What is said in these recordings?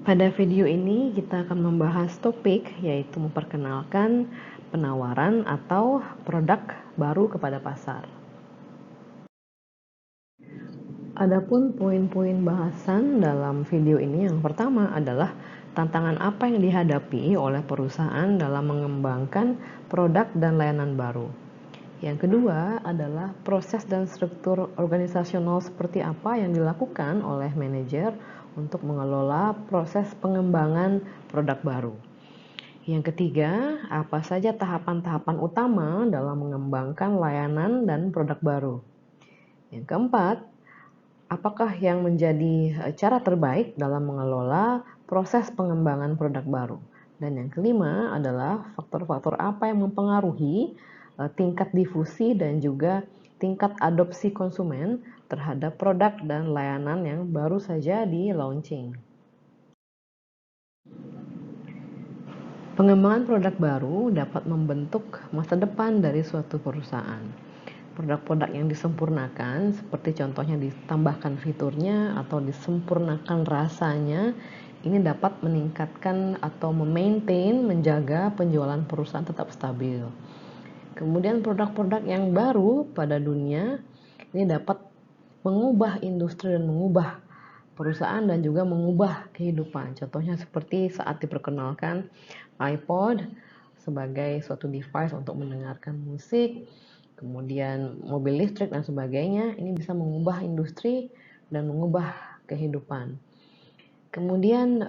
Pada video ini kita akan membahas topik yaitu memperkenalkan penawaran atau produk baru kepada pasar. Adapun poin-poin bahasan dalam video ini yang pertama adalah tantangan apa yang dihadapi oleh perusahaan dalam mengembangkan produk dan layanan baru. Yang kedua adalah proses dan struktur organisasional seperti apa yang dilakukan oleh manajer untuk mengelola proses pengembangan produk baru. Yang ketiga, apa saja tahapan-tahapan utama dalam mengembangkan layanan dan produk baru. Yang keempat, apakah yang menjadi cara terbaik dalam mengelola proses pengembangan produk baru. Dan yang kelima adalah faktor-faktor apa yang mempengaruhi tingkat difusi dan juga tingkat adopsi konsumen terhadap produk dan layanan yang baru saja di-launching. Pengembangan produk baru dapat membentuk masa depan dari suatu perusahaan. Produk-produk yang disempurnakan, seperti contohnya ditambahkan fiturnya atau disempurnakan rasanya, ini dapat meningkatkan atau menjaga penjualan perusahaan tetap stabil. Kemudian produk-produk yang baru pada dunia ini dapat mengubah industri dan mengubah perusahaan dan juga mengubah kehidupan. Contohnya seperti saat diperkenalkan iPod sebagai suatu device untuk mendengarkan musik, kemudian mobil listrik dan sebagainya, ini bisa mengubah industri dan mengubah kehidupan. Kemudian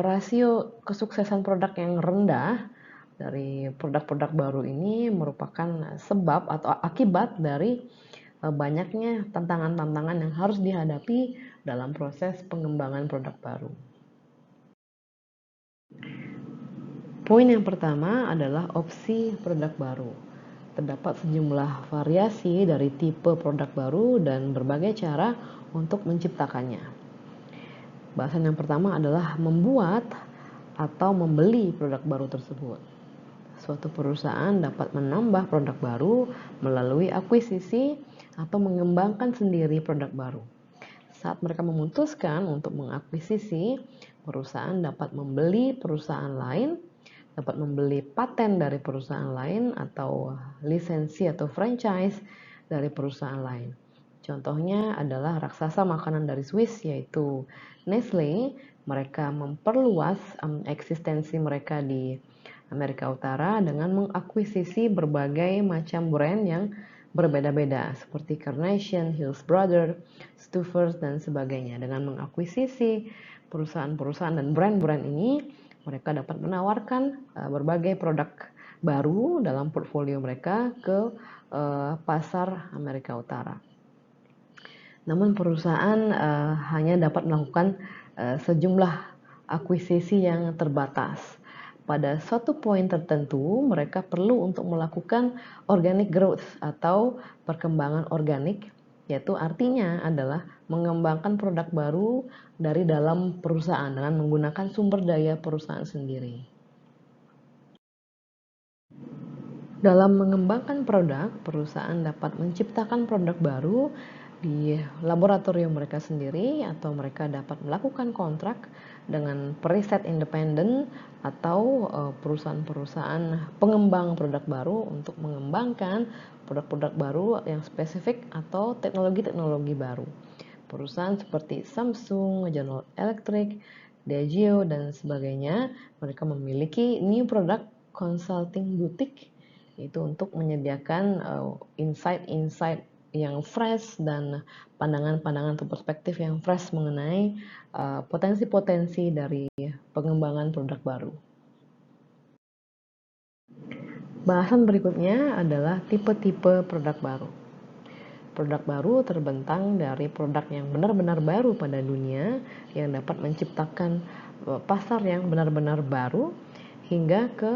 rasio kesuksesan produk yang rendah dari produk-produk baru ini merupakan sebab atau akibat dari banyaknya tantangan-tantangan yang harus dihadapi dalam proses pengembangan produk baru. Poin yang pertama adalah opsi produk baru. Terdapat sejumlah variasi dari tipe produk baru dan berbagai cara untuk menciptakannya. Bahasan yang pertama adalah membuat atau membeli produk baru tersebut. Suatu perusahaan dapat menambah produk baru melalui akuisisi atau mengembangkan sendiri produk baru. Saat mereka memutuskan untuk mengakuisisi, perusahaan dapat membeli perusahaan lain, dapat membeli paten dari perusahaan lain atau lisensi atau franchise dari perusahaan lain. Contohnya adalah raksasa makanan dari Swiss yaitu Nestle. Mereka memperluas eksistensi mereka di Amerika Utara dengan mengakuisisi berbagai macam brand yang berbeda-beda seperti Carnation, Hills Brothers, Stouffer's dan sebagainya. Dengan mengakuisisi perusahaan-perusahaan dan brand-brand ini, mereka dapat menawarkan berbagai produk baru dalam portfolio mereka ke pasar Amerika Utara. Namun perusahaan hanya dapat melakukan sejumlah akuisisi yang terbatas. Pada suatu poin tertentu, mereka perlu untuk melakukan organic growth atau perkembangan organik, yaitu artinya adalah mengembangkan produk baru dari dalam perusahaan dengan menggunakan sumber daya perusahaan sendiri. Dalam mengembangkan produk, perusahaan dapat menciptakan produk baru di laboratorium mereka sendiri atau mereka dapat melakukan kontrak dengan periset independen atau perusahaan-perusahaan pengembang produk baru untuk mengembangkan produk-produk baru yang spesifik atau teknologi-teknologi baru. Perusahaan seperti Samsung, General Electric, Diageo, dan sebagainya, mereka memiliki new product consulting boutique, itu untuk menyediakan insight-insight yang fresh dan pandangan-pandangan atau perspektif yang fresh mengenai potensi-potensi dari pengembangan produk baru. Bahasan berikutnya adalah tipe-tipe produk baru. Produk baru terbentang dari produk yang benar-benar baru pada dunia yang dapat menciptakan pasar yang benar-benar baru hingga ke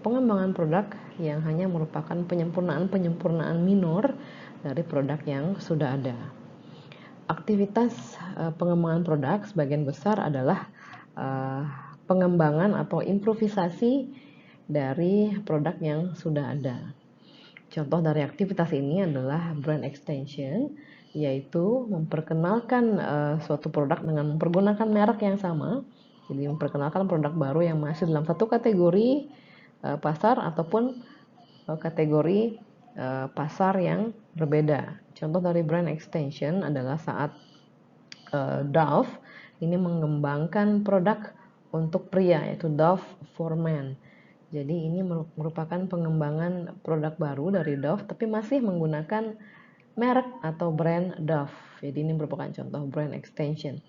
pengembangan produk yang hanya merupakan penyempurnaan minor dari produk yang sudah ada. Aktivitas pengembangan produk sebagian besar adalah pengembangan atau improvisasi dari produk yang sudah ada. Contoh dari aktivitas ini adalah brand extension, yaitu memperkenalkan suatu produk dengan mempergunakan merek yang sama Jadi memperkenalkan produk baru yang masih dalam satu kategori pasar ataupun kategori pasar yang berbeda. Contoh dari brand extension adalah saat Dove ini mengembangkan produk untuk pria, yaitu Dove for Men. Jadi ini merupakan pengembangan produk baru dari Dove tapi masih menggunakan merek atau brand Dove. Jadi ini merupakan contoh brand extension.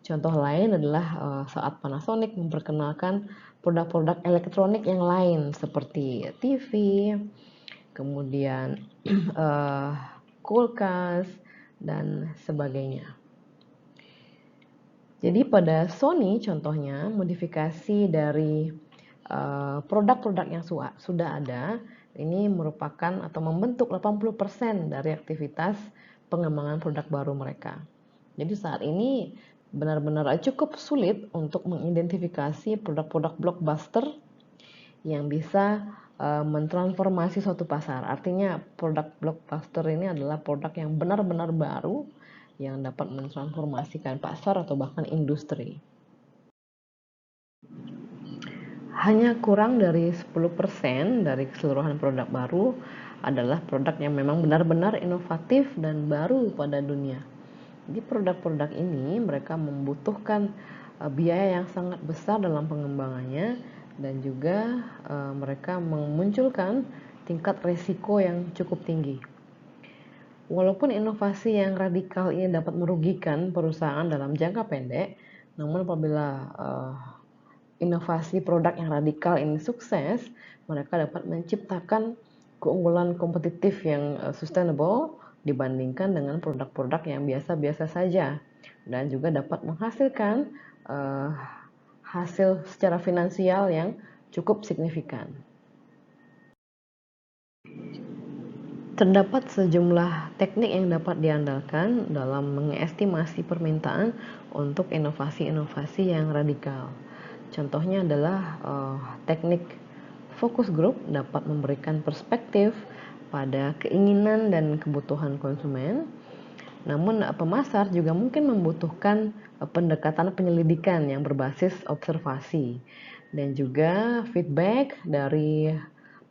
Contoh lain adalah saat Panasonic memperkenalkan produk-produk elektronik yang lain seperti TV, kemudian kulkas dan sebagainya. Jadi pada Sony contohnya modifikasi dari produk-produk yang sudah ada ini merupakan atau membentuk 80% dari aktivitas pengembangan produk baru mereka. Jadi saat ini benar-benar cukup sulit untuk mengidentifikasi produk-produk blockbuster yang bisa mentransformasi suatu pasar. Artinya produk blockbuster ini adalah produk yang benar-benar baru yang dapat mentransformasikan pasar atau bahkan industri. Hanya kurang dari 10% dari keseluruhan produk baru adalah produk yang memang benar-benar inovatif dan baru pada dunia. Di produk-produk ini mereka membutuhkan biaya yang sangat besar dalam pengembangannya dan juga mereka memunculkan tingkat resiko yang cukup tinggi. Walaupun inovasi yang radikal ini dapat merugikan perusahaan dalam jangka pendek, namun apabila inovasi produk yang radikal ini sukses, mereka dapat menciptakan keunggulan kompetitif yang sustainable dibandingkan dengan produk-produk yang biasa-biasa saja dan juga dapat menghasilkan hasil secara finansial yang cukup signifikan. Terdapat sejumlah teknik yang dapat diandalkan dalam mengestimasi permintaan untuk inovasi-inovasi yang radikal. Contohnya adalah teknik focus group dapat memberikan perspektif pada keinginan dan kebutuhan konsumen. Namun pemasar juga mungkin membutuhkan pendekatan penyelidikan yang berbasis observasi dan juga feedback dari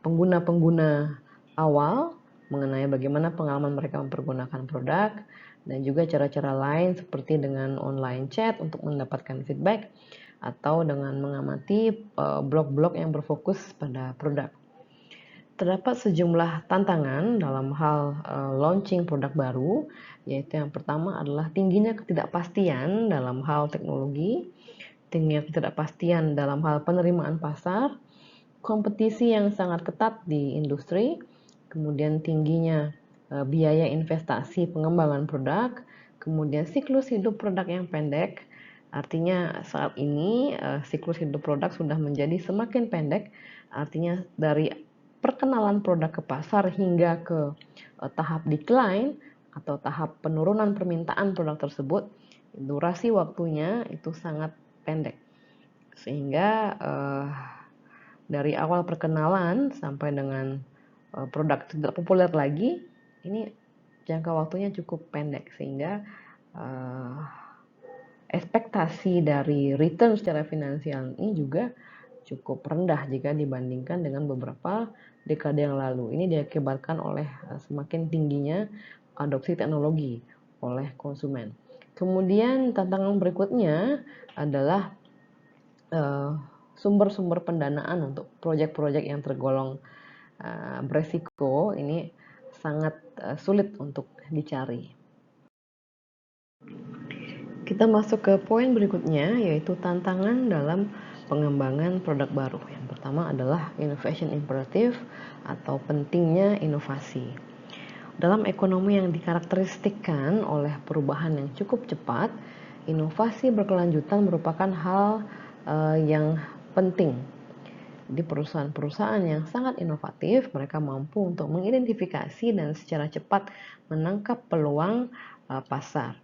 pengguna-pengguna awal mengenai bagaimana pengalaman mereka mempergunakan produk dan juga cara-cara lain seperti dengan online chat untuk mendapatkan feedback atau dengan mengamati blog-blog yang berfokus pada produk. Terdapat sejumlah tantangan dalam hal launching produk baru, yaitu yang pertama adalah tingginya ketidakpastian dalam hal teknologi, tingginya ketidakpastian dalam hal penerimaan pasar, kompetisi yang sangat ketat di industri, kemudian tingginya biaya investasi pengembangan produk, kemudian siklus hidup produk yang pendek. Artinya saat ini siklus hidup produk sudah menjadi semakin pendek, artinya dari perkenalan produk ke pasar hingga ke tahap decline atau tahap penurunan permintaan produk tersebut, durasi waktunya itu sangat pendek. Sehingga dari awal perkenalan sampai dengan produk tidak populer lagi, ini jangka waktunya cukup pendek sehingga ekspektasi dari return secara finansial ini juga cukup rendah jika dibandingkan dengan beberapa dekade yang lalu. Ini diakibatkan oleh semakin tingginya adopsi teknologi oleh konsumen. Kemudian tantangan berikutnya adalah sumber-sumber pendanaan untuk proyek-proyek yang tergolong beresiko ini sangat sulit untuk dicari. Kita masuk ke poin berikutnya, yaitu tantangan dalam pengembangan produk baru. Yang pertama adalah innovation imperative atau pentingnya inovasi. Dalam ekonomi yang dikarakteristikkan oleh perubahan yang cukup cepat, inovasi berkelanjutan merupakan hal yang penting. Di perusahaan-perusahaan yang sangat inovatif, mereka mampu untuk mengidentifikasi dan secara cepat menangkap peluang pasar.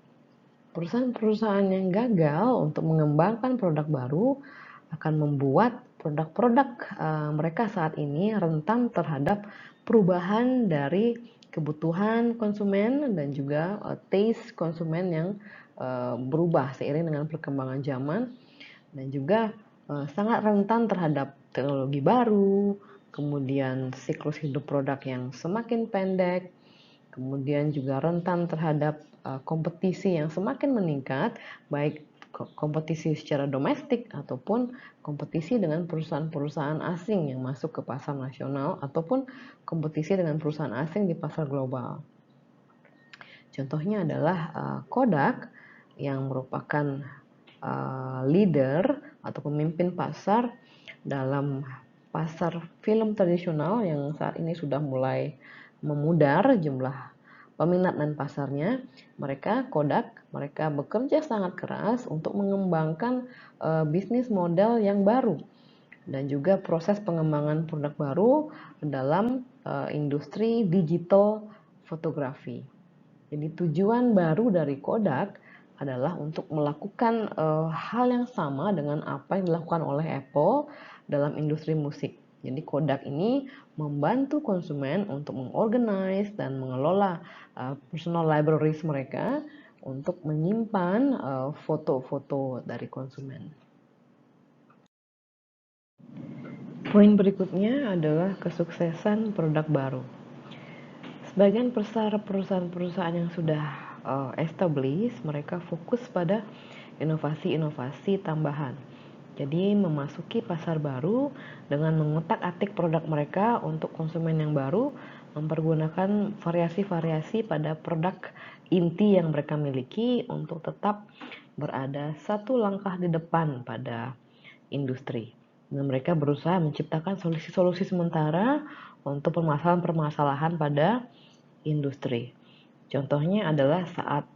Perusahaan-perusahaan yang gagal untuk mengembangkan produk baru akan membuat produk-produk mereka saat ini rentan terhadap perubahan dari kebutuhan konsumen dan juga taste konsumen yang berubah seiring dengan perkembangan zaman dan juga sangat rentan terhadap teknologi baru, kemudian siklus hidup produk yang semakin pendek, kemudian juga rentan terhadap kompetisi yang semakin meningkat, baik kompetisi secara domestik ataupun kompetisi dengan perusahaan-perusahaan asing yang masuk ke pasar nasional ataupun kompetisi dengan perusahaan asing di pasar global. Contohnya adalah Kodak yang merupakan leader atau pemimpin pasar dalam pasar film tradisional yang saat ini sudah mulai memudar jumlah peminat dan pasarnya. Kodak bekerja sangat keras untuk mengembangkan bisnis model yang baru dan juga proses pengembangan produk baru dalam industri digital fotografi. Jadi tujuan baru dari Kodak adalah untuk melakukan hal yang sama dengan apa yang dilakukan oleh Apple dalam industri musik. Jadi Kodak ini membantu konsumen untuk mengorganize dan mengelola personal libraries mereka untuk menyimpan foto-foto dari konsumen. Poin berikutnya adalah kesuksesan produk baru. Sebagian besar perusahaan-perusahaan yang sudah established, mereka fokus pada inovasi-inovasi tambahan. Jadi memasuki pasar baru dengan mengutak-atik produk mereka untuk konsumen yang baru, mempergunakan variasi-variasi pada produk inti yang mereka miliki untuk tetap berada satu langkah di depan pada industri. Dan mereka berusaha menciptakan solusi-solusi sementara untuk permasalahan-permasalahan pada industri. Contohnya adalah saat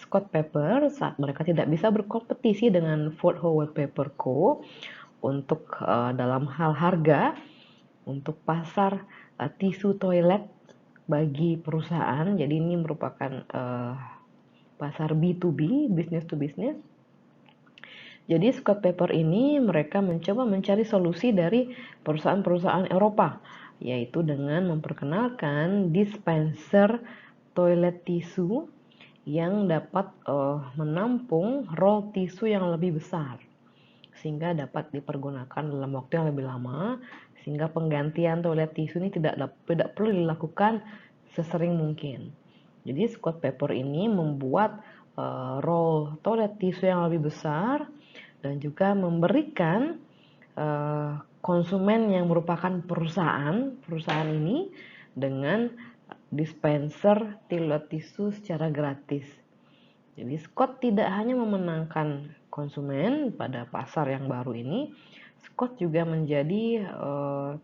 Scott Pepper, saat mereka tidak bisa berkompetisi dengan Fort Howard Paper Co. untuk dalam hal harga untuk pasar tisu toilet bagi perusahaan. Jadi ini merupakan pasar B2B, business to business. Jadi Scott Pepper ini mereka mencoba mencari solusi dari perusahaan-perusahaan Eropa, yaitu dengan memperkenalkan dispenser toilet tisu yang dapat menampung roll tisu yang lebih besar, sehingga dapat dipergunakan dalam waktu yang lebih lama, sehingga penggantian toilet tisu ini tidak perlu dilakukan sesering mungkin. Jadi Scott Pepper ini membuat roll toilet tisu yang lebih besar dan juga memberikan konsumen yang merupakan perusahaan ini dengan dispenser toilet tisu secara gratis. Jadi Scott tidak hanya memenangkan konsumen pada pasar yang baru ini, Scott juga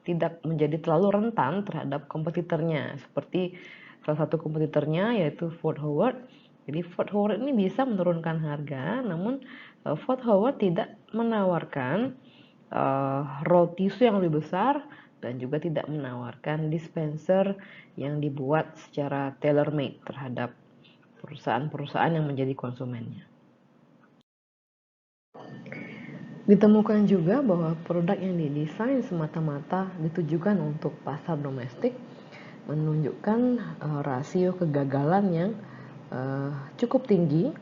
tidak menjadi terlalu rentan terhadap kompetitornya, seperti salah satu kompetitornya yaitu Fort Howard. Jadi Fort Howard ini bisa menurunkan harga, namun Fort Howard tidak menawarkan roll tisu yang lebih besar dan juga tidak menawarkan dispenser yang dibuat secara tailor-made terhadap perusahaan-perusahaan yang menjadi konsumennya. Ditemukan juga bahwa produk yang didesain semata-mata ditujukan untuk pasar domestik menunjukkan rasio kegagalan yang cukup tinggi,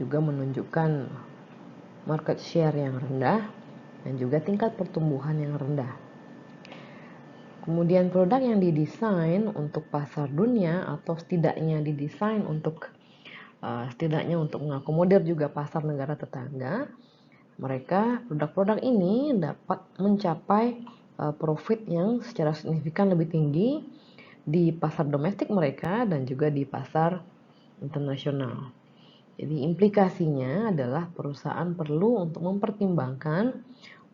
juga menunjukkan market share yang rendah dan juga tingkat pertumbuhan yang rendah. Kemudian produk yang didesain untuk pasar dunia atau setidaknya didesain untuk mengakomodir juga pasar negara tetangga, produk-produk ini dapat mencapai profit yang secara signifikan lebih tinggi di pasar domestik mereka dan juga di pasar internasional. Jadi implikasinya adalah perusahaan perlu untuk mempertimbangkan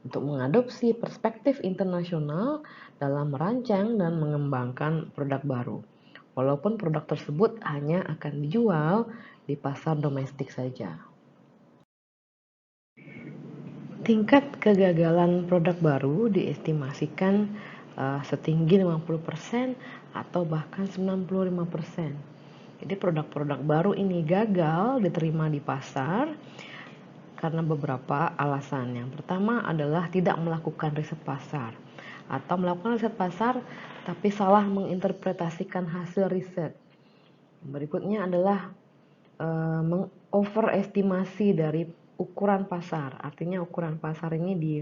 untuk mengadopsi perspektif internasional dalam merancang dan mengembangkan produk baru. Walaupun produk tersebut hanya akan dijual di pasar domestik saja. Tingkat kegagalan produk baru diestimasikan setinggi 50% atau bahkan 95%. Jadi produk-produk baru ini gagal diterima di pasar karena beberapa alasan. Yang pertama adalah tidak melakukan riset pasar atau melakukan riset pasar tapi salah menginterpretasikan hasil riset. Berikutnya adalah mengoverestimasi dari ukuran pasar. Artinya ukuran pasar ini di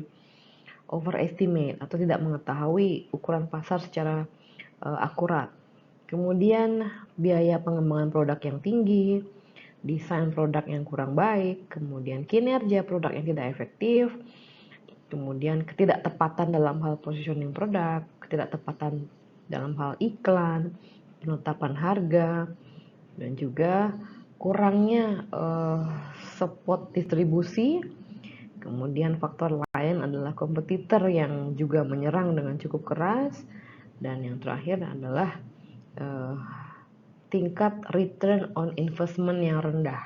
overestimate atau tidak mengetahui ukuran pasar secara akurat. Kemudian biaya pengembangan produk yang tinggi, desain produk yang kurang baik, kemudian kinerja produk yang tidak efektif, kemudian ketidaktepatan dalam hal positioning produk, ketidaktepatan dalam hal iklan, penetapan harga, dan juga kurangnya support distribusi. Kemudian faktor lain adalah kompetitor yang juga menyerang dengan cukup keras, dan yang terakhir adalah tingkat return on investment yang rendah.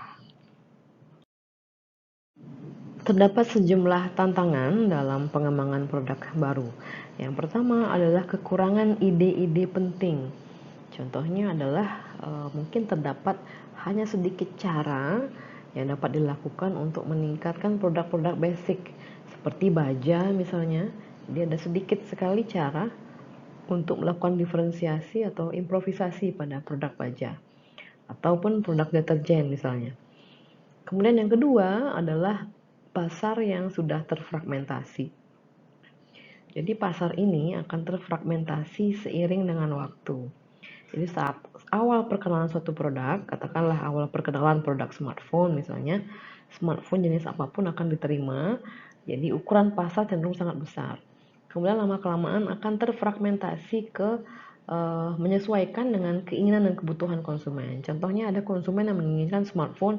Terdapat sejumlah tantangan dalam pengembangan produk baru. Yang pertama adalah kekurangan ide-ide penting. Contohnya adalah mungkin terdapat hanya sedikit cara yang dapat dilakukan untuk meningkatkan produk-produk basic seperti baja misalnya. Jadi ada sedikit sekali cara untuk melakukan diferensiasi atau improvisasi pada produk baja ataupun produk deterjen misalnya. Kemudian yang kedua adalah pasar yang sudah terfragmentasi. Jadi pasar ini akan terfragmentasi seiring dengan waktu. Jadi saat awal perkenalan suatu produk, katakanlah awal perkenalan produk smartphone misalnya, smartphone jenis apapun akan diterima, jadi ukuran pasar cenderung sangat besar. Kemudian lama-kelamaan akan terfragmentasi ke menyesuaikan dengan keinginan dan kebutuhan konsumen. Contohnya ada konsumen yang menginginkan smartphone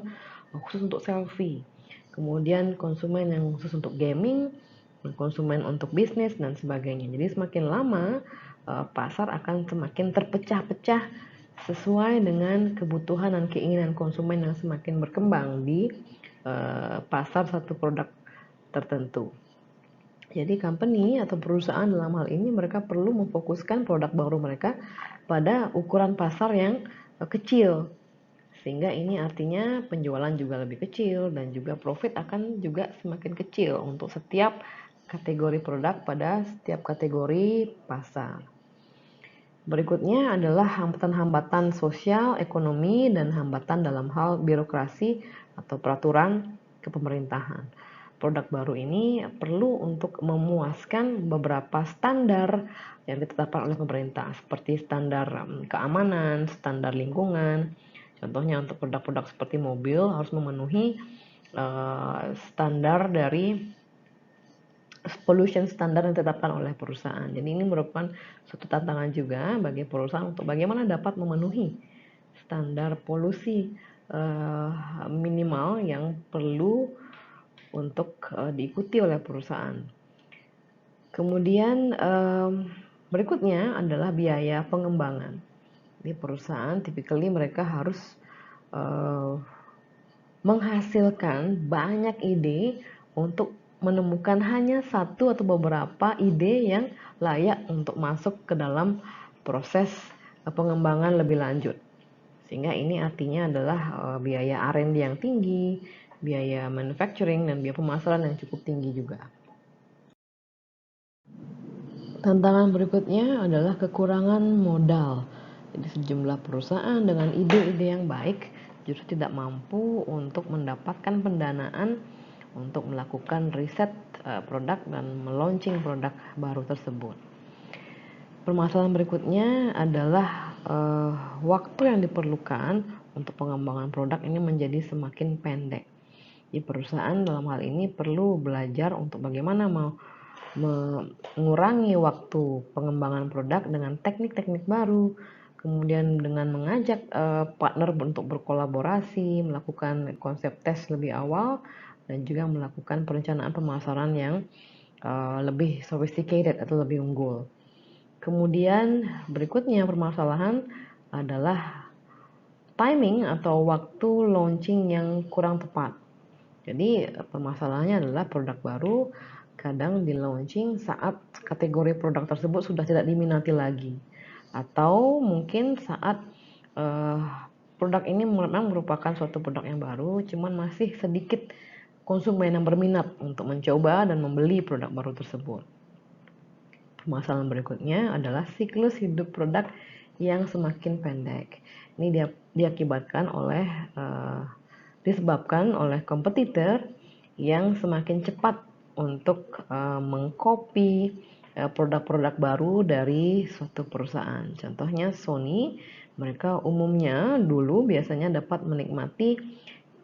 khusus untuk selfie, kemudian konsumen yang khusus untuk gaming, konsumen untuk bisnis dan sebagainya. Jadi semakin lama pasar akan semakin terpecah-pecah sesuai dengan kebutuhan dan keinginan konsumen yang semakin berkembang di pasar satu produk tertentu. Jadi company atau perusahaan dalam hal ini mereka perlu memfokuskan produk baru mereka pada ukuran pasar yang kecil. Sehingga ini artinya penjualan juga lebih kecil dan juga profit akan juga semakin kecil untuk setiap kategori produk pada setiap kategori pasar. Berikutnya adalah hambatan-hambatan sosial, ekonomi, dan hambatan dalam hal birokrasi atau peraturan kepemerintahan. Produk baru ini perlu untuk memuaskan beberapa standar yang ditetapkan oleh pemerintah, seperti standar keamanan, standar lingkungan. Contohnya untuk produk-produk seperti mobil harus memenuhi standar dari pollution standar yang ditetapkan oleh perusahaan. Jadi ini merupakan suatu tantangan juga bagi perusahaan untuk bagaimana dapat memenuhi standar polusi minimal yang perlu untuk diikuti oleh perusahaan. Kemudian berikutnya adalah biaya pengembangan. Di perusahaan typically mereka harus menghasilkan banyak ide untuk menemukan hanya satu atau beberapa ide yang layak untuk masuk ke dalam proses pengembangan lebih lanjut. Sehingga ini artinya adalah biaya R&D yang tinggi, biaya manufacturing, dan biaya pemasaran yang cukup tinggi juga. Tantangan berikutnya adalah kekurangan modal. Jadi sejumlah perusahaan dengan ide-ide yang baik justru tidak mampu untuk mendapatkan pendanaan untuk melakukan riset produk dan melaunching produk baru tersebut. Permasalahan berikutnya adalah waktu yang diperlukan untuk pengembangan produk ini menjadi semakin pendek. Di perusahaan dalam hal ini perlu belajar untuk bagaimana mengurangi waktu pengembangan produk dengan teknik-teknik baru, kemudian dengan mengajak partner untuk berkolaborasi, melakukan konsep tes lebih awal, dan juga melakukan perencanaan pemasaran yang lebih sophisticated atau lebih unggul. Kemudian berikutnya permasalahan adalah timing atau waktu launching yang kurang tepat. Jadi permasalahannya adalah produk baru kadang di launching saat kategori produk tersebut sudah tidak diminati lagi, atau mungkin saat produk ini memang merupakan suatu produk yang baru, cuman masih sedikit konsumen yang berminat untuk mencoba dan membeli produk baru tersebut. Permasalahan berikutnya adalah siklus hidup produk yang semakin pendek. Ini diakibatkan oleh disebabkan oleh kompetitor yang semakin cepat untuk mengcopy produk-produk baru dari suatu perusahaan. Contohnya Sony, mereka umumnya dulu biasanya dapat menikmati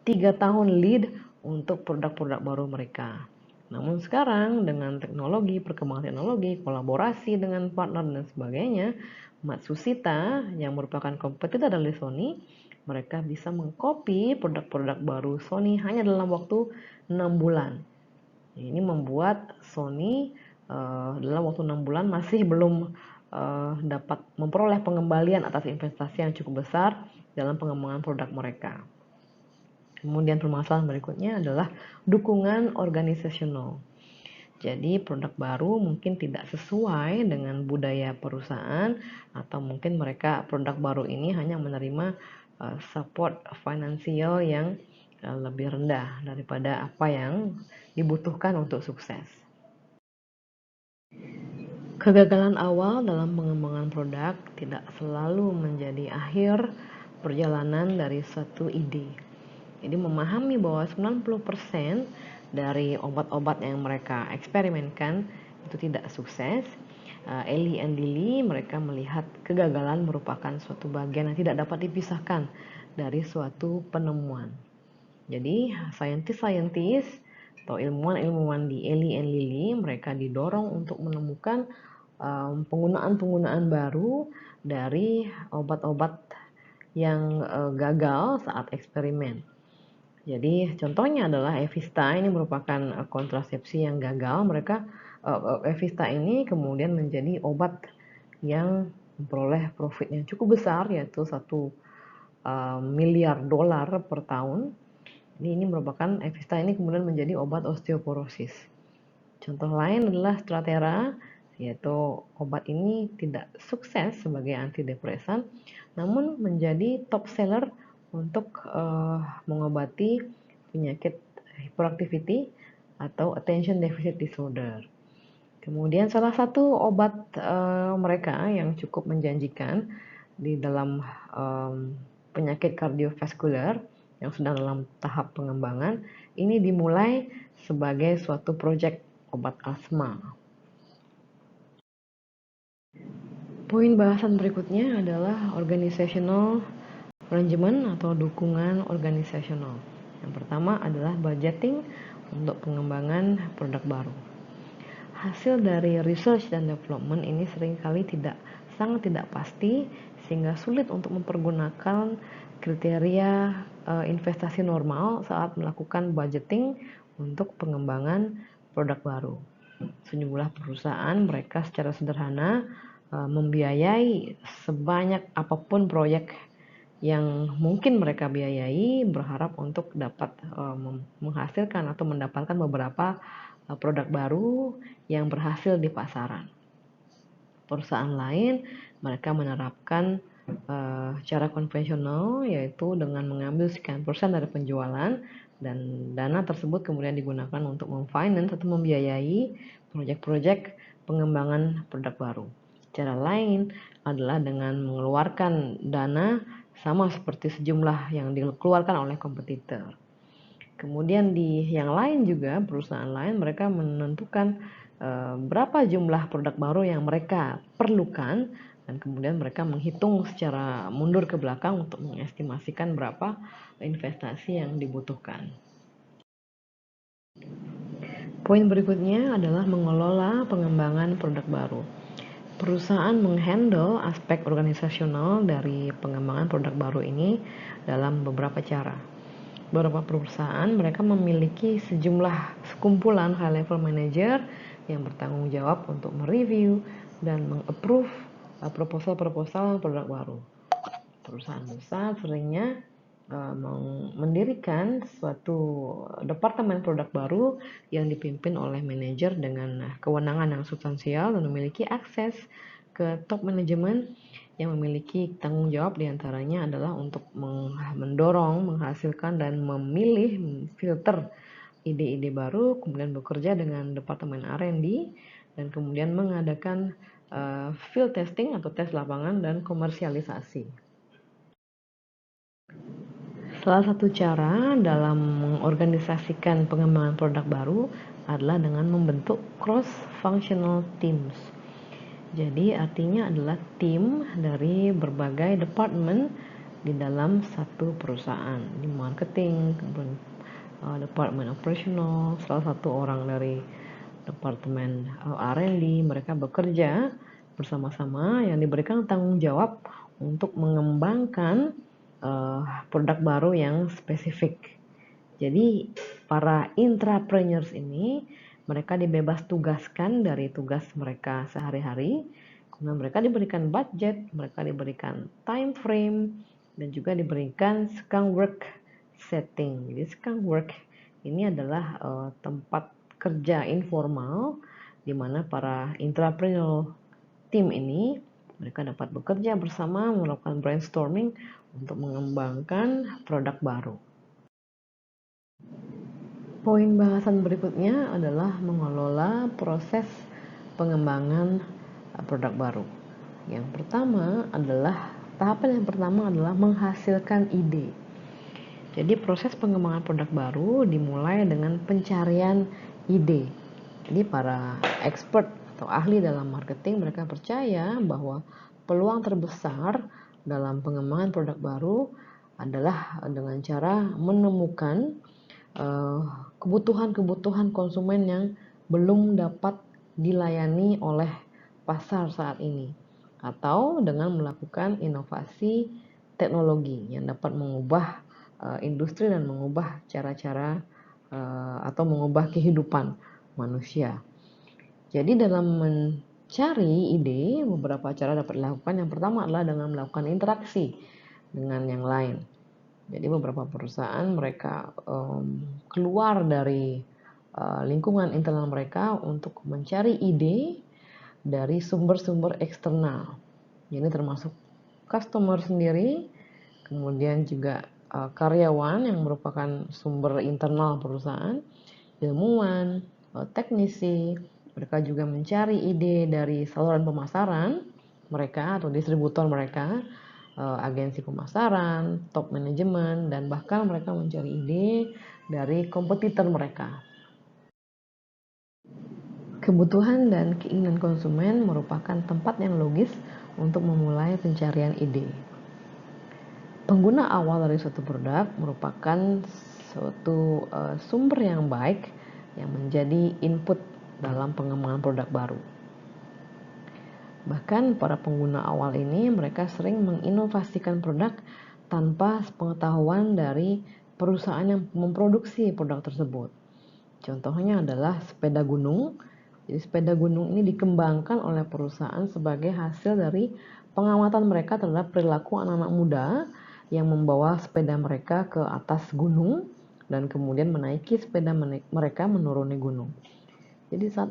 3 tahun lead untuk produk-produk baru mereka. Namun sekarang dengan teknologi, perkembangan teknologi, kolaborasi dengan partner dan sebagainya, Matsushita yang merupakan kompetitor dari Sony, mereka bisa mengcopy produk-produk baru Sony hanya dalam waktu 6 bulan. Ini membuat Sony dalam waktu 6 bulan masih belum dapat memperoleh pengembalian atas investasi yang cukup besar dalam pengembangan produk mereka. Kemudian permasalahan berikutnya adalah dukungan organisasional. Jadi produk baru mungkin tidak sesuai dengan budaya perusahaan, atau mungkin mereka produk baru ini hanya menerima support finansial yang lebih rendah daripada apa yang dibutuhkan untuk sukses. Kegagalan awal dalam pengembangan produk tidak selalu menjadi akhir perjalanan dari suatu ide. Jadi memahami bahwa 90% dari obat-obat yang mereka eksperimenkan itu tidak sukses. Eli and Lilly mereka melihat kegagalan merupakan suatu bagian yang tidak dapat dipisahkan dari suatu penemuan. Jadi saintis-saintis atau ilmuwan-ilmuwan di Eli and Lilly mereka didorong untuk menemukan penggunaan-penggunaan baru dari obat-obat yang gagal saat eksperimen. Jadi contohnya adalah Evista, ini merupakan kontrasepsi yang gagal. Evista ini kemudian menjadi obat yang memperoleh profit yang cukup besar, yaitu 1 miliar dolar per tahun. Ini merupakan Evista ini kemudian menjadi obat osteoporosis. Contoh lain adalah Strattera, yaitu obat ini tidak sukses sebagai antidepresan, namun menjadi top seller untuk mengobati penyakit hyperactivity atau attention deficit disorder. Kemudian salah satu obat mereka yang cukup menjanjikan di dalam penyakit kardiovaskular yang sedang dalam tahap pengembangan, ini dimulai sebagai suatu proyek obat asma. Poin bahasan berikutnya adalah organizational arrangement atau dukungan organisasional. Yang pertama adalah budgeting untuk pengembangan produk baru. Hasil dari research dan development ini seringkali sangat tidak pasti, sehingga sulit untuk mempergunakan kriteria investasi normal saat melakukan budgeting untuk pengembangan produk baru. Sejumlah perusahaan mereka secara sederhana membiayai sebanyak apapun proyek yang mungkin mereka biayai, berharap untuk dapat menghasilkan atau mendapatkan beberapa produk baru yang berhasil di pasaran. Perusahaan lain mereka menerapkan cara konvensional, yaitu dengan mengambil sekian persen dari penjualan, dan dana tersebut kemudian digunakan untuk memfinance atau membiayai proyek-proyek pengembangan produk baru. Cara lain adalah dengan mengeluarkan dana sama seperti sejumlah yang dikeluarkan oleh kompetitor. Kemudian di yang lain juga, perusahaan lain mereka menentukan berapa jumlah produk baru yang mereka perlukan, dan kemudian mereka menghitung secara mundur ke belakang untuk mengestimasikan berapa investasi yang dibutuhkan. Poin berikutnya adalah mengelola pengembangan produk baru. Perusahaan menghandle aspek organisasional dari pengembangan produk baru ini dalam beberapa cara. Beberapa perusahaan mereka memiliki sejumlah sekumpulan high level manager yang bertanggung jawab untuk mereview dan mengapprove proposal-proposal produk baru. Perusahaan besar seringnya mendirikan suatu departemen produk baru yang dipimpin oleh manajer dengan kewenangan yang substansial dan memiliki akses ke top manajemen yang memiliki tanggung jawab diantaranya adalah untuk mendorong, menghasilkan, dan memilih, filter ide-ide baru, kemudian bekerja dengan departemen R&D, dan kemudian mengadakan field testing atau tes lapangan dan komersialisasi. Salah satu cara dalam mengorganisasikan pengembangan produk baru adalah dengan membentuk cross-functional teams. Jadi artinya adalah tim dari berbagai departemen di dalam satu perusahaan, di marketing, kemudian departemen operational, salah satu orang dari departemen R&D, mereka bekerja bersama-sama yang diberikan tanggung jawab untuk mengembangkan produk baru yang spesifik. Jadi para intrapreneurs ini mereka dibebas tugaskan dari tugas mereka sehari-hari. Kemudian mereka diberikan budget, mereka diberikan time frame, dan juga diberikan skunk work setting. Jadi skunk work ini adalah tempat kerja informal di mana para intrapreneur tim ini mereka dapat bekerja bersama melakukan brainstorming untuk mengembangkan produk baru. Poin bahasan berikutnya adalah mengelola proses pengembangan produk baru. Yang pertama adalah tahapan yang pertama adalah menghasilkan ide. Jadi proses pengembangan produk baru dimulai dengan pencarian ide. Jadi para expert atau ahli dalam marketing mereka percaya bahwa peluang terbesar dalam pengembangan produk baru adalah dengan cara menemukan kebutuhan-kebutuhan konsumen yang belum dapat dilayani oleh pasar saat ini, atau dengan melakukan inovasi teknologi yang dapat mengubah industri dan mengubah cara-cara atau mengubah kehidupan manusia. Jadi dalam mencari ide, beberapa cara dapat dilakukan. Yang pertama adalah dengan melakukan interaksi dengan yang lain. Jadi beberapa perusahaan mereka keluar dari lingkungan internal mereka untuk mencari ide dari sumber-sumber eksternal. Jadi termasuk customer sendiri, kemudian juga karyawan yang merupakan sumber internal perusahaan, ilmuwan, teknisi. Mereka juga mencari ide dari saluran pemasaran mereka atau distributor mereka, agensi pemasaran, top manajemen, dan bahkan mereka mencari ide dari kompetitor mereka. Kebutuhan dan keinginan konsumen merupakan tempat yang logis untuk memulai pencarian ide. Pengguna awal dari suatu produk merupakan suatu sumber yang baik yang menjadi input dalam pengembangan produk baru. Bahkan para pengguna awal ini mereka sering menginovasikan produk tanpa pengetahuan dari perusahaan yang memproduksi produk tersebut. Contohnya adalah sepeda gunung. Jadi sepeda gunung ini dikembangkan oleh perusahaan sebagai hasil dari pengamatan mereka terhadap perilaku anak-anak muda yang membawa sepeda mereka ke atas gunung dan kemudian menaiki sepeda mereka menuruni gunung. Jadi saat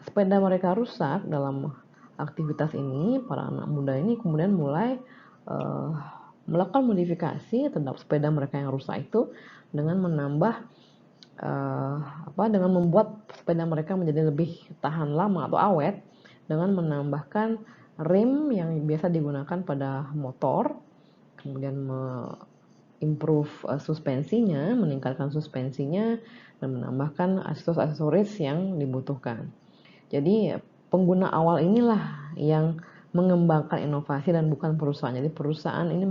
sepeda mereka rusak dalam aktivitas ini, para anak muda ini kemudian mulai melakukan modifikasi terhadap sepeda mereka yang rusak itu dengan menambah dengan membuat sepeda mereka menjadi lebih tahan lama atau awet dengan menambahkan rim yang biasa digunakan pada motor, kemudian improve suspensinya, meningkatkan suspensinya, dan menambahkan aksesoris yang dibutuhkan. Jadi pengguna awal inilah yang mengembangkan inovasi dan bukan perusahaan. Jadi perusahaan ini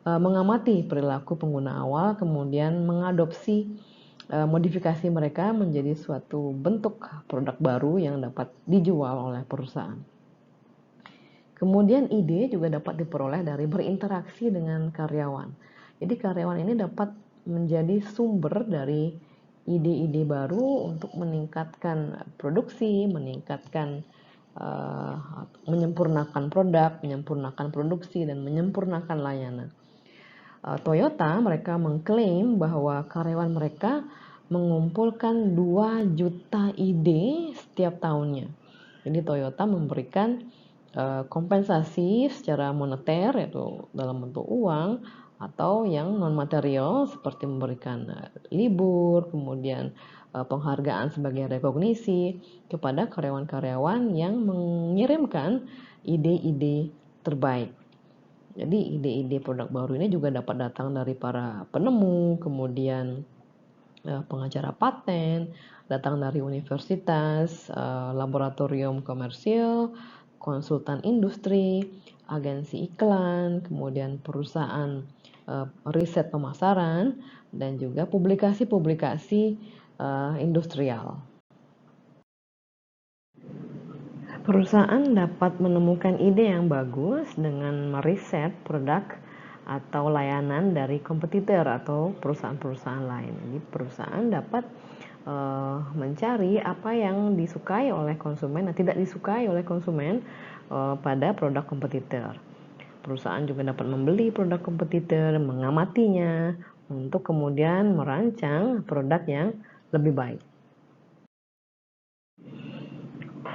mengamati perilaku pengguna awal, kemudian mengadopsi modifikasi mereka menjadi suatu bentuk produk baru yang dapat dijual oleh perusahaan. Kemudian ide juga dapat diperoleh dari berinteraksi dengan karyawan. Jadi karyawan ini dapat menjadi sumber dari ide-ide baru untuk meningkatkan produksi, menyempurnakan produk, menyempurnakan produksi, dan menyempurnakan layanan. Toyota mereka mengklaim bahwa karyawan mereka mengumpulkan 2 juta ide setiap tahunnya. Jadi Toyota memberikan kompensasi secara moneter yaitu dalam bentuk uang atau yang non material seperti memberikan libur, kemudian penghargaan sebagai rekognisi kepada karyawan-karyawan yang mengirimkan ide-ide terbaik. Jadi ide-ide produk baru ini juga dapat datang dari para penemu, kemudian pengacara paten, datang dari universitas, laboratorium komersil, konsultan industri, agensi iklan, kemudian perusahaan riset pemasaran, dan juga publikasi-publikasi industrial. Perusahaan dapat menemukan ide yang bagus dengan meriset produk atau layanan dari kompetitor atau perusahaan-perusahaan lain. Jadi perusahaan dapat mencari apa yang disukai oleh konsumen dan tidak disukai oleh konsumen pada produk kompetitor. Perusahaan juga dapat membeli produk kompetitor, mengamatinya, untuk kemudian merancang produk yang lebih baik.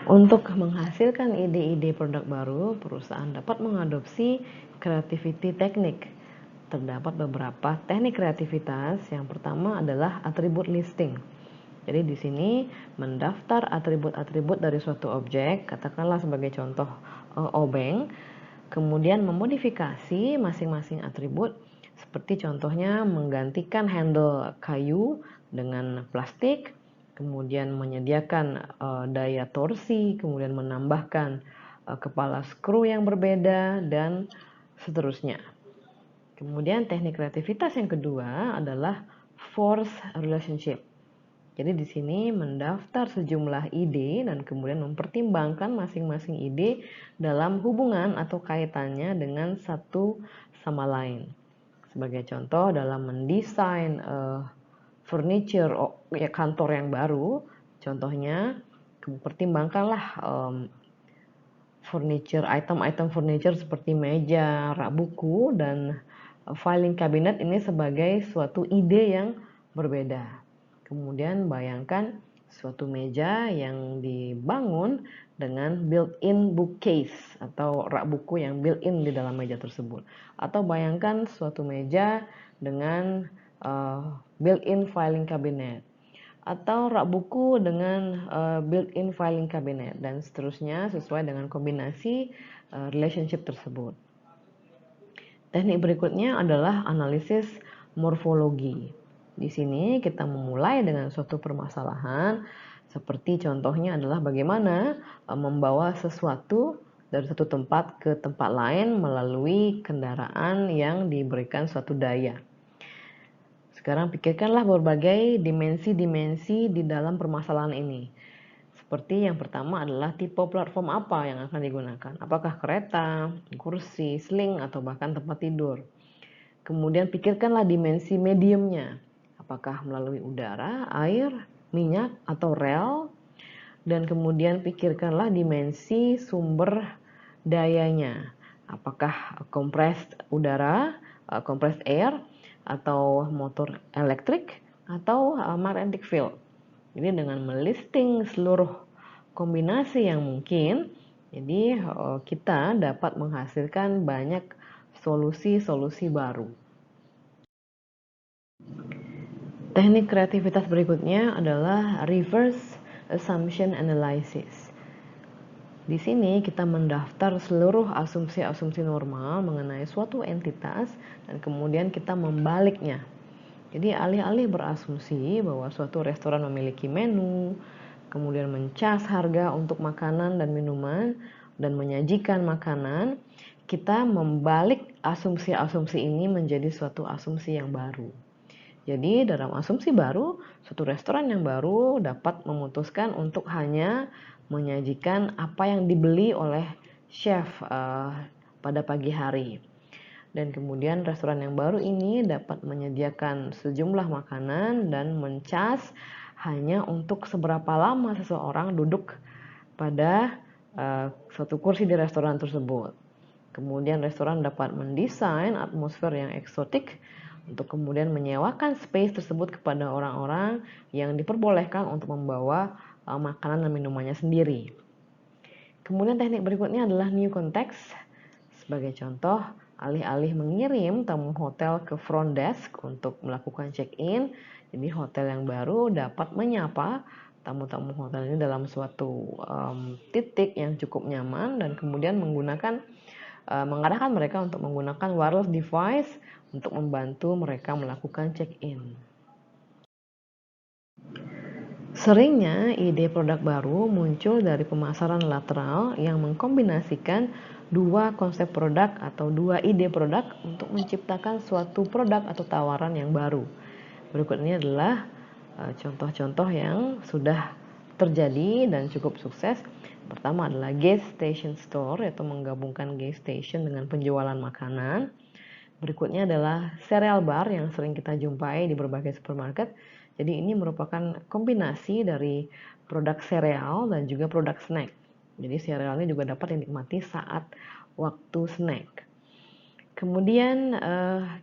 Untuk menghasilkan ide-ide produk baru, perusahaan dapat mengadopsi creativity teknik. Terdapat beberapa teknik kreativitas. Yang pertama adalah atribut listing. Jadi di sini mendaftar atribut-atribut dari suatu objek, katakanlah sebagai contoh obeng, kemudian memodifikasi masing-masing atribut, seperti contohnya menggantikan handle kayu dengan plastik, kemudian menyediakan daya torsi, kemudian menambahkan kepala skru yang berbeda, dan seterusnya. Kemudian teknik kreativitas yang kedua adalah force relationship. Jadi di sini mendaftar sejumlah ide dan kemudian mempertimbangkan masing-masing ide dalam hubungan atau kaitannya dengan satu sama lain. Sebagai contoh dalam mendesain furniture kantor yang baru, contohnya pertimbangkanlah item-item furniture seperti meja, rak buku, dan filing cabinet ini sebagai suatu ide yang berbeda. Kemudian bayangkan suatu meja yang dibangun dengan built-in bookcase atau rak buku yang built-in di dalam meja tersebut. Atau bayangkan suatu meja dengan built-in filing cabinet. Atau rak buku dengan built-in filing cabinet, dan seterusnya sesuai dengan kombinasi relationship tersebut. Teknik berikutnya adalah analisis morfologi. Di sini kita memulai dengan suatu permasalahan, seperti contohnya adalah bagaimana membawa sesuatu dari satu tempat ke tempat lain melalui kendaraan yang diberikan suatu daya. Sekarang pikirkanlah berbagai dimensi-dimensi di dalam permasalahan ini. Seperti yang pertama adalah tipe platform apa yang akan digunakan. Apakah kereta, kursi, sling, atau bahkan tempat tidur. Kemudian pikirkanlah dimensi mediumnya. Apakah melalui udara, air, minyak, atau rel. Dan kemudian pikirkanlah dimensi sumber dayanya. Apakah compressed udara, compressed air, atau motor elektrik, atau magnetic field. Jadi dengan melisting seluruh kombinasi yang mungkin, jadi kita dapat menghasilkan banyak solusi-solusi baru. Teknik kreativitas berikutnya adalah reverse assumption analysis. Di sini kita mendaftar seluruh asumsi-asumsi normal mengenai suatu entitas dan kemudian kita membaliknya. Jadi alih-alih berasumsi bahwa suatu restoran memiliki menu, kemudian mencas harga untuk makanan dan minuman, dan menyajikan makanan, kita membalik asumsi-asumsi ini menjadi suatu asumsi yang baru. Jadi dalam asumsi baru, suatu restoran yang baru dapat memutuskan untuk hanya menyajikan apa yang dibeli oleh chef pada pagi hari. Dan kemudian restoran yang baru ini dapat menyediakan sejumlah makanan dan mencas hanya untuk seberapa lama seseorang duduk pada suatu kursi di restoran tersebut. Kemudian restoran dapat mendesain atmosfer yang eksotik untuk kemudian menyewakan space tersebut kepada orang-orang yang diperbolehkan untuk membawa makanan dan minumannya sendiri. Kemudian teknik berikutnya adalah new context. Sebagai contoh, alih-alih mengirim tamu hotel ke front desk untuk melakukan check-in, jadi hotel yang baru dapat menyapa tamu-tamu hotel ini dalam suatu titik yang cukup nyaman dan kemudian menggunakan mengarahkan mereka untuk menggunakan wireless device untuk membantu mereka melakukan check-in. Seringnya ide produk baru muncul dari pemasaran lateral yang mengkombinasikan dua konsep produk atau dua ide produk untuk menciptakan suatu produk atau tawaran yang baru. Berikut ini adalah contoh-contoh yang sudah terjadi dan cukup sukses. Pertama adalah gas station store, yaitu menggabungkan gas station dengan penjualan makanan. Berikutnya adalah cereal bar yang sering kita jumpai di berbagai supermarket. Jadi ini merupakan kombinasi dari produk sereal dan juga produk snack. Jadi serealnya juga dapat dinikmati saat waktu snack. Kemudian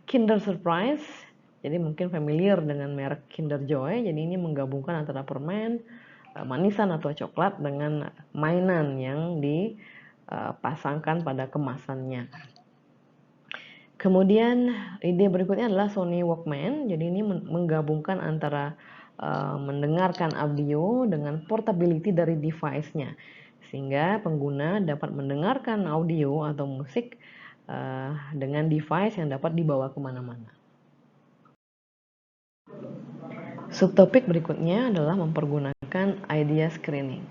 Kinder Surprise. Jadi mungkin familiar dengan merek Kinder Joy. Jadi ini menggabungkan antara permen, manisan atau coklat dengan mainan yang dipasangkan pada kemasannya. Kemudian ide berikutnya adalah Sony Walkman. Jadi ini menggabungkan antara mendengarkan audio dengan portability dari device-nya, sehingga pengguna dapat mendengarkan audio atau musik dengan device yang dapat dibawa kemana-mana. Subtopik berikutnya adalah mempergunakan idea screening.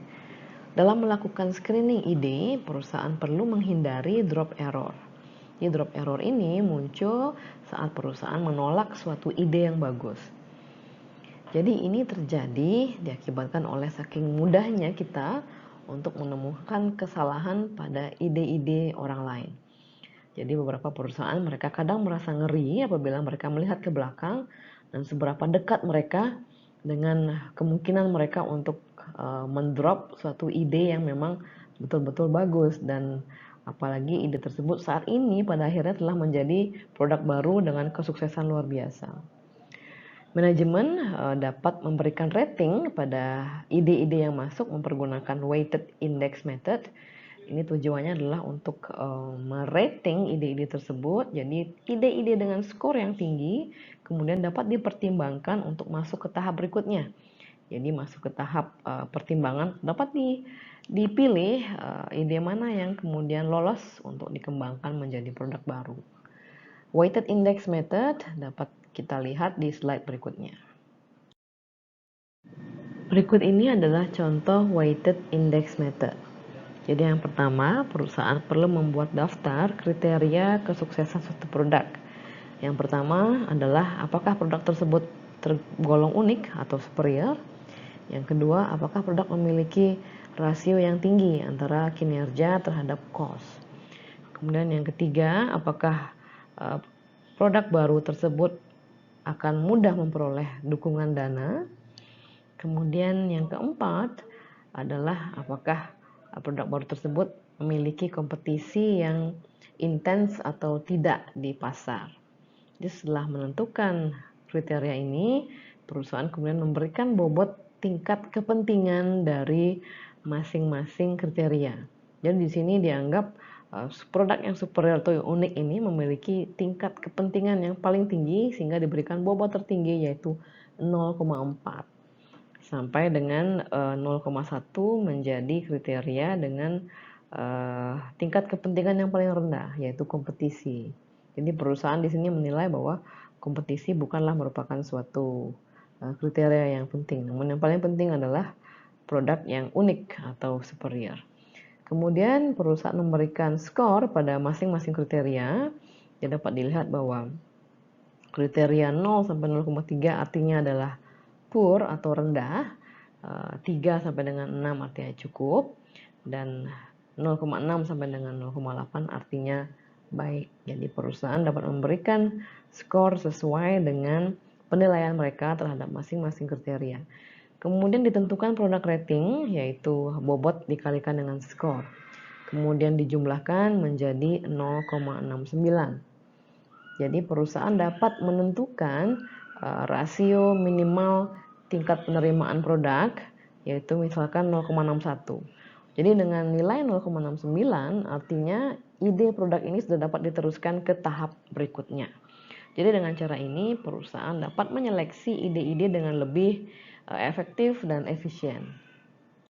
Dalam melakukan screening ide, perusahaan perlu menghindari drop error. Jadi drop error ini muncul saat perusahaan menolak suatu ide yang bagus. Jadi ini terjadi diakibatkan oleh saking mudahnya kita untuk menemukan kesalahan pada ide-ide orang lain. Jadi beberapa perusahaan mereka kadang merasa ngeri apabila mereka melihat ke belakang dan seberapa dekat mereka dengan kemungkinan mereka untuk mendrop suatu ide yang memang betul-betul bagus, dan apalagi ide tersebut saat ini pada akhirnya telah menjadi produk baru dengan kesuksesan luar biasa. Manajemen dapat memberikan rating pada ide-ide yang masuk mempergunakan weighted index method. Ini tujuannya adalah untuk merating ide-ide tersebut. Jadi ide-ide dengan skor yang tinggi kemudian dapat dipertimbangkan untuk masuk ke tahap berikutnya. Jadi masuk ke tahap pertimbangan dapat dipilih ide mana yang kemudian lolos untuk dikembangkan menjadi produk baru. Weighted index method dapat kita lihat di slide berikutnya. Berikut ini adalah contoh weighted index method. Jadi yang pertama, perusahaan perlu membuat daftar kriteria kesuksesan suatu produk. Yang pertama adalah apakah produk tersebut tergolong unik atau superior. Yang kedua, apakah produk memiliki rasio yang tinggi antara kinerja terhadap cost. Kemudian yang ketiga, apakah produk baru tersebut akan mudah memperoleh dukungan dana. Kemudian yang keempat adalah apakah produk baru tersebut memiliki kompetisi yang intens atau tidak di pasar. Jadi setelah menentukan kriteria ini, perusahaan kemudian memberikan bobot tingkat kepentingan dari masing-masing kriteria. Jadi di sini dianggap produk yang superior atau yang unik ini memiliki tingkat kepentingan yang paling tinggi sehingga diberikan bobot tertinggi yaitu 0,4 sampai dengan 0,1 menjadi kriteria dengan tingkat kepentingan yang paling rendah yaitu kompetisi. Jadi perusahaan di sini menilai bahwa kompetisi bukanlah merupakan suatu kriteria yang penting, namun yang paling penting adalah produk yang unik atau superior. Kemudian perusahaan memberikan skor pada masing-masing kriteria. Ya dapat dilihat bahwa kriteria 0 sampai 0,3 artinya adalah poor atau rendah, 3 sampai dengan 6 artinya cukup, dan 0,6 sampai dengan 0,8 artinya baik. Jadi perusahaan dapat memberikan skor sesuai dengan penilaian mereka terhadap masing-masing kriteria. Kemudian ditentukan produk rating, yaitu bobot dikalikan dengan skor. Kemudian dijumlahkan menjadi 0,69. Jadi perusahaan dapat menentukan rasio minimal tingkat penerimaan produk, yaitu misalkan 0,61. Jadi dengan nilai 0,69 artinya ide produk ini sudah dapat diteruskan ke tahap berikutnya. Jadi dengan cara ini perusahaan dapat menyeleksi ide-ide dengan lebih efektif dan efisien.